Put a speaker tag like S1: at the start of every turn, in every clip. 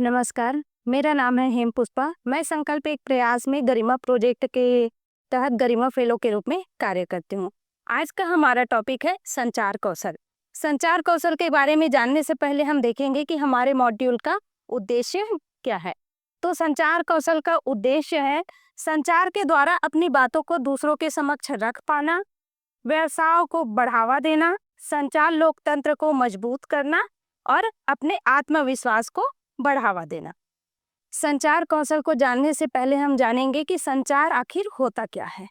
S1: नमस्कार, मेरा नाम है हेम पुष्पा। मैं संकल्प एक प्रयास में गरिमा प्रोजेक्ट के तहत गरिमा फेलो के रूप में कार्य करती हूँ। आज का हमारा टॉपिक है संचार कौशल। संचार कौशल के बारे में जानने से पहले हम देखेंगे कि हमारे मॉड्यूल का उद्देश्य क्या है। तो संचार कौशल का उद्देश्य है संचार के द्वारा अपनी बातों को दूसरों के समक्ष रख पाना, व्यवसायों को बढ़ावा देना, संचार लोकतंत्र को मजबूत करना और अपने आत्मविश्वास को बढ़ावा देना। संचार कौशल को जानने से पहले हम जानेंगे कि संचार आखिर होता क्या है।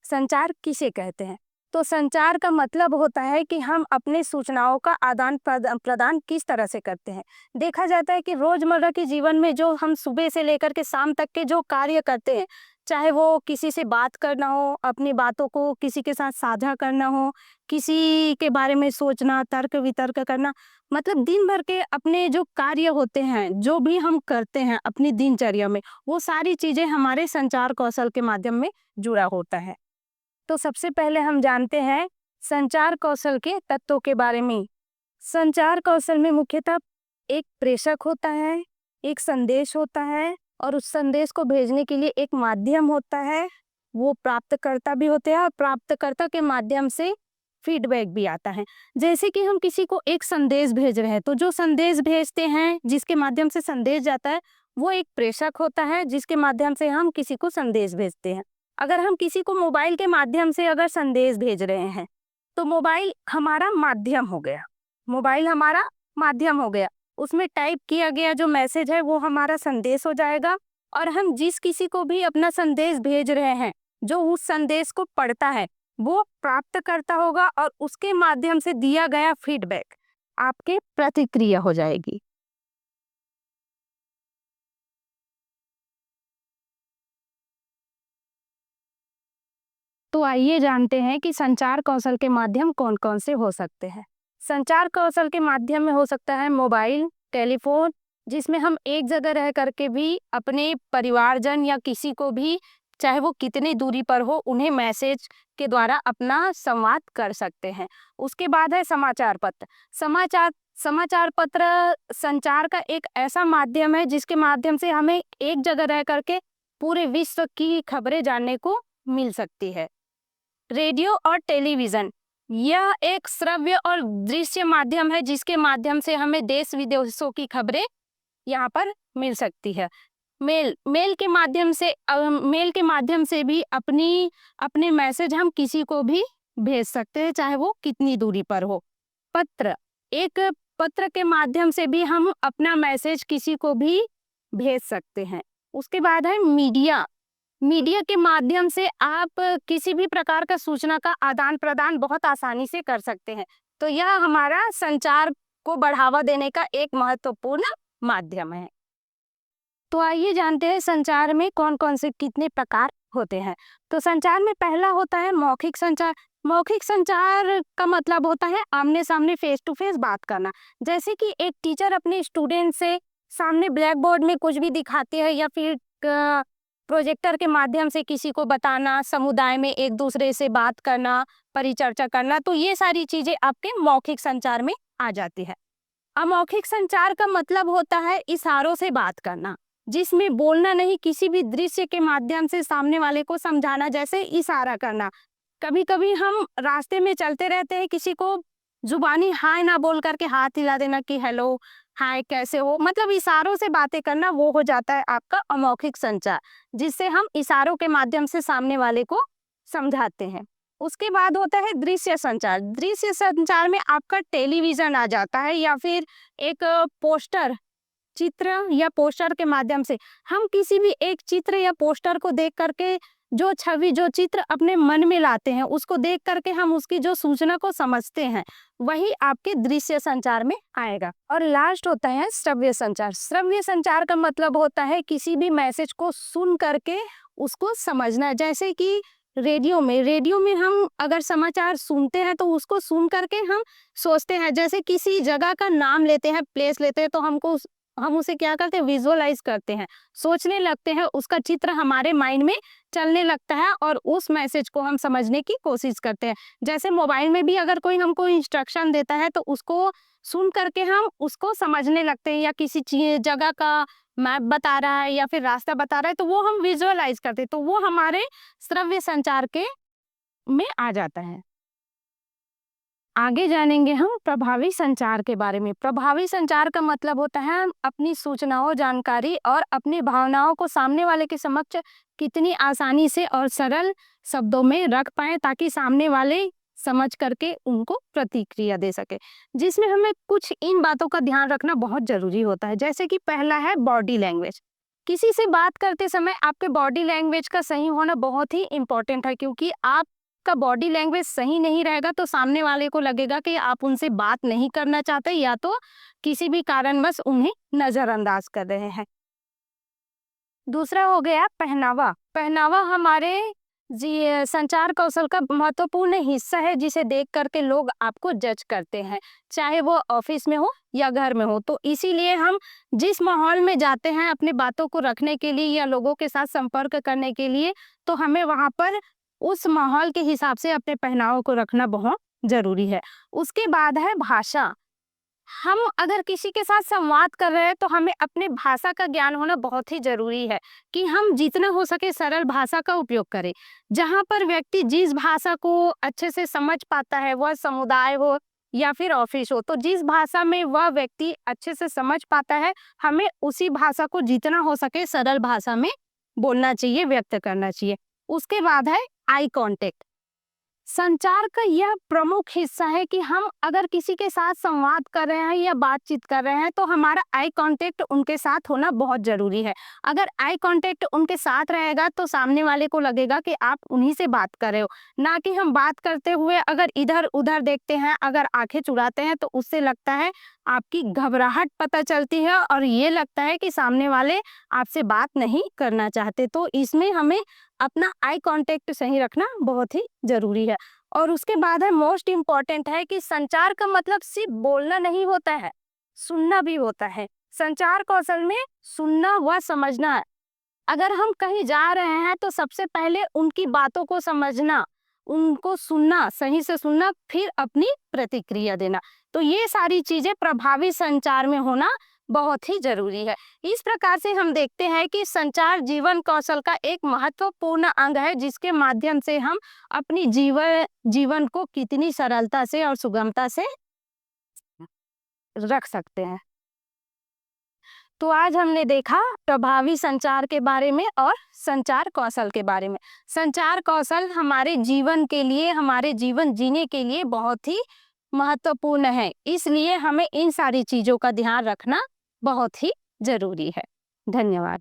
S1: संचार किसे कहते हैं? तो संचार का मतलब होता है कि हम अपने सूचनाओं का आदान प्रदान किस तरह से करते हैं। देखा जाता है कि रोजमर्रा के जीवन में जो हम सुबह से लेकर के शाम तक के जो कार्य करते हैं, चाहे वो किसी से बात करना हो, अपनी बातों को किसी के साथ साझा करना हो, किसी के बारे में सोचना, तर्क वितर्क करना, मतलब दिन भर के अपने जो कार्य होते हैं, जो भी हम करते हैं अपनी दिनचर्या में, वो सारी चीजें हमारे संचार कौशल के माध्यम में जुड़ा होता है। तो सबसे पहले हम जानते हैं संचार कौशल के तत्वों के बारे में। संचार कौशल में मुख्यतः एक प्रेषक होता है, एक संदेश होता है और उस संदेश को भेजने के लिए एक माध्यम होता है। वो प्राप्तकर्ता भी होते हैं और प्राप्तकर्ता के माध्यम से फीडबैक भी आता है। जैसे कि हम किसी को एक संदेश भेज रहे हैं, तो जो संदेश भेजते हैं, जिसके माध्यम से संदेश जाता है, वो एक प्रेषक होता है जिसके माध्यम से हम किसी को संदेश भेजते हैं। अगर हम किसी को मोबाइल के माध्यम से अगर संदेश भेज रहे हैं, तो मोबाइल हमारा माध्यम हो गया। मोबाइल हमारा माध्यम हो गया। उसमें टाइप किया गया जो मैसेज है वो हमारा संदेश हो जाएगा और हम जिस किसी को भी अपना संदेश भेज रहे हैं, जो उस संदेश को पढ़ता है, वो प्राप्त करता होगा और उसके माध्यम से दिया गया फीडबैक आपके प्रतिक्रिया हो जाएगी। तो आइए जानते हैं कि संचार कौशल के माध्यम कौन कौन से हो सकते हैं। संचार कौशल के माध्यम में हो सकता है मोबाइल, टेलीफोन, जिसमें हम एक जगह रह करके भी अपने परिवारजन या किसी को भी, चाहे वो कितनी दूरी पर हो, उन्हें मैसेज के द्वारा अपना संवाद कर सकते हैं। उसके बाद है समाचार पत्र। समाचार पत्र संचार का एक ऐसा माध्यम है जिसके माध्यम से हमें एक जगह रह करके पूरे विश्व की खबरें जानने को मिल सकती है। रेडियो और टेलीविजन, यह एक श्रव्य और दृश्य माध्यम है जिसके माध्यम से हमें देश विदेशों की खबरें यहाँ पर मिल सकती है। मेल के माध्यम से भी अपने मैसेज हम किसी को भी भेज सकते हैं, चाहे वो कितनी दूरी पर हो। एक पत्र के माध्यम से भी हम अपना मैसेज किसी को भी भेज सकते हैं। उसके बाद है मीडिया के माध्यम से आप किसी भी प्रकार का सूचना का आदान प्रदान बहुत आसानी से कर सकते हैं। तो यह हमारा संचार को बढ़ावा देने का एक महत्वपूर्ण माध्यम है। तो आइए जानते हैं संचार में कौन कौन से कितने प्रकार होते हैं। तो संचार में पहला होता है मौखिक संचार। मौखिक संचार का मतलब होता है आमने सामने, फेस टू फेस बात करना। जैसे कि एक टीचर अपने स्टूडेंट से सामने ब्लैक बोर्ड में कुछ भी दिखाते हैं या फिर प्रोजेक्टर के माध्यम से किसी को बताना, समुदाय में एक दूसरे से बात करना, परिचर्चा करना, तो ये सारी चीजें आपके मौखिक संचार में आ जाती है। अमौखिक संचार का मतलब होता है इशारों से बात करना, जिसमें बोलना नहीं, किसी भी दृश्य के माध्यम से सामने वाले को समझाना, जैसे इशारा करना। कभी कभी हम रास्ते में चलते रहते हैं, किसी को जुबानी हाय ना बोल करके हाथ हिला देना कि हेलो, हाय, कैसे हो, मतलब इशारों से बातें करना, वो हो जाता है आपका अमौखिक संचार, जिससे हम इशारों के माध्यम से सामने वाले को समझाते हैं। उसके बाद होता है दृश्य संचार। दृश्य संचार में आपका टेलीविजन आ जाता है या फिर एक पोस्टर, चित्र या पोस्टर के माध्यम से हम किसी भी एक चित्र या पोस्टर को देख करके जो छवि, जो चित्र अपने मन में लाते हैं, उसको देख करके हम उसकी जो सूचना को समझते हैं, वही आपके दृश्य संचार में आएगा। और लास्ट होता है श्रव्य संचार। श्रव्य संचार का मतलब होता है किसी भी मैसेज को सुन करके उसको समझना। जैसे कि रेडियो में हम अगर समाचार सुनते हैं तो उसको सुन करके हम सोचते हैं, जैसे किसी जगह का नाम लेते हैं, प्लेस लेते हैं, तो हमको हम उसे क्या करते हैं, विजुअलाइज करते हैं, सोचने लगते हैं, उसका चित्र हमारे माइंड में चलने लगता है और उस मैसेज को हम समझने की कोशिश करते हैं। जैसे मोबाइल में भी अगर कोई हमको इंस्ट्रक्शन देता है तो उसको सुन करके हम उसको समझने लगते हैं, या किसी जगह का मैप बता रहा है या फिर रास्ता बता रहा है तो वो हम विजुअलाइज करते हैं, तो वो हमारे श्रव्य संचार के में आ जाता है। आगे जानेंगे हम प्रभावी संचार के बारे में। प्रभावी संचार का मतलब होता है हम अपनी सूचनाओं, जानकारी और अपनी भावनाओं को सामने वाले के समक्ष कितनी आसानी से और सरल शब्दों में रख पाए ताकि सामने वाले समझ करके उनको प्रतिक्रिया दे सके। जिसमें हमें कुछ इन बातों का ध्यान रखना बहुत जरूरी होता है। जैसे कि पहला है बॉडी लैंग्वेज। किसी से बात करते समय आपके बॉडी लैंग्वेज का सही होना बहुत ही इंपॉर्टेंट है, क्योंकि आप का बॉडी लैंग्वेज सही नहीं रहेगा तो सामने वाले को लगेगा कि आप उनसे बात नहीं करना चाहते, या तो किसी भी कारणवश उन्हें नजरअंदाज कर रहे हैं। दूसरा हो गया पहनावा। पहनावा हमारे संचार कौशल का महत्वपूर्ण हिस्सा है, जिसे देख करके लोग आपको जज करते हैं, चाहे वो ऑफिस में हो या घर में हो। तो इसीलिए हम जिस माहौल में जाते हैं अपनी बातों को रखने के लिए या लोगों के साथ संपर्क करने के लिए, तो हमें वहां पर उस माहौल के हिसाब से अपने पहनावों को रखना बहुत जरूरी है। उसके बाद है भाषा। हम अगर किसी के साथ संवाद कर रहे हैं तो हमें अपने भाषा का ज्ञान होना बहुत ही जरूरी है, कि हम जितना हो सके सरल भाषा का उपयोग करें। जहां पर व्यक्ति जिस भाषा को अच्छे से समझ पाता है, वह समुदाय हो या फिर ऑफिस हो, तो जिस भाषा में वह व्यक्ति अच्छे से समझ पाता है, हमें उसी भाषा को जितना हो सके सरल भाषा में बोलना चाहिए, व्यक्त करना चाहिए। उसके बाद है आई कांटेक्ट। संचार का यह प्रमुख हिस्सा है कि हम अगर किसी के साथ संवाद कर रहे हैं या बातचीत कर रहे हैं तो हमारा आई कांटेक्ट उनके साथ होना बहुत जरूरी है। अगर आई कांटेक्ट उनके साथ रहेगा तो सामने वाले को लगेगा कि आप उन्हीं से बात कर रहे हो, ना कि हम बात करते हुए अगर इधर उधर देखते हैं, अगर आंखें चुराते हैं तो उससे लगता है आपकी घबराहट पता चलती है और ये लगता है कि सामने वाले आपसे बात नहीं करना चाहते। तो इसमें हमें अपना आई कांटेक्ट सही रखना बहुत ही जरूरी है। और उसके बाद है मोस्ट इम्पॉर्टेंट है कि संचार का मतलब सिर्फ बोलना नहीं होता है, सुनना भी होता है। संचार कौशल में सुनना व समझना है। अगर हम कहीं जा रहे हैं तो सबसे पहले उनकी बातों को समझना, उनको सुनना, सही से सुनना, फिर अपनी प्रतिक्रिया देना। तो ये सारी चीजें प्रभावी संचार में होना बहुत ही जरूरी है। इस प्रकार से हम देखते हैं कि संचार जीवन कौशल का एक महत्वपूर्ण अंग है, जिसके माध्यम से हम अपनी जीवन को कितनी सरलता से और सुगमता से रख सकते हैं। तो आज हमने देखा प्रभावी संचार के बारे में और संचार कौशल के बारे में। संचार कौशल हमारे जीवन के लिए, हमारे जीवन जीने के लिए बहुत ही महत्वपूर्ण है, इसलिए हमें इन सारी चीजों का ध्यान रखना बहुत ही जरूरी है। धन्यवाद।